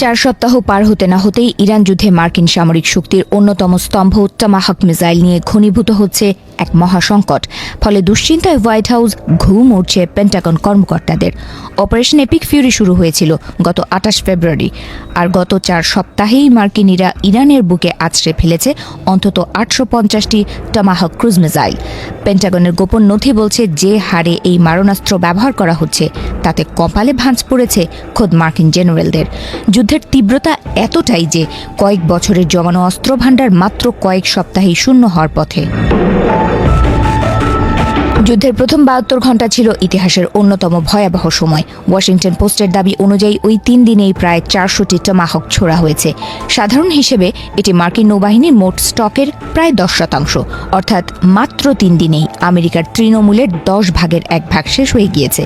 4 সপ্তাহ পার হতে না হতেই ইরান যুদ্ধে মার্কিন সামরিক শক্তির অন্যতম স্তম্ভ টমাহক মিসাইল নিয়ে ঘনীভূত হচ্ছে এক মহাসংকট। ফলে দুশ্চিন্তায় হোয়াইট হাউস ঘুম উঠছে পেন্টাগন কর্মকর্তাদের। অপারেশন এপিক ফিউরি শুরু হয়েছিল গত 28 ফেব্রুয়ারি, আর গত 4 সপ্তাহেই মার্কিনিরা ইরানের বুকে আছড়ে ফেলেছে অন্তত 850টি টমাহক ক্রুজ মিসাইল। পেন্টাগনের গোপন নথি বলছে, যে হারে এই মারণাস্ত্র ব্যবহার করা হচ্ছে তাতে কপালে ভাঁজ পড়েছে খোদ মার্কিন জেনারেলদের। যুদ্ধের তীব্রতা এতটাই যে কয়েক বছরের জমানো অস্ত্রভাণ্ডার মাত্র কয়েক সপ্তাহেই শূন্য হওয়ার পথে। যুদ্ধের প্রথম 72 ঘণ্টা ছিল ইতিহাসের অন্যতম ভয়াবহ সময়। ওয়াশিংটন পোস্টের দাবি অনুযায়ী ওই 3 দিনেই প্রায় 400টি টমাহক ছোড়া হয়েছে। সাধারণ হিসেবে এটি মার্কিন নৌবাহিনীর মোট স্টকের প্রায় 10%, অর্থাৎ মাত্র 3 দিনেই আমেরিকার তৃণমূলের 10 ভাগের 1 ভাগ শেষ হয়ে গিয়েছে।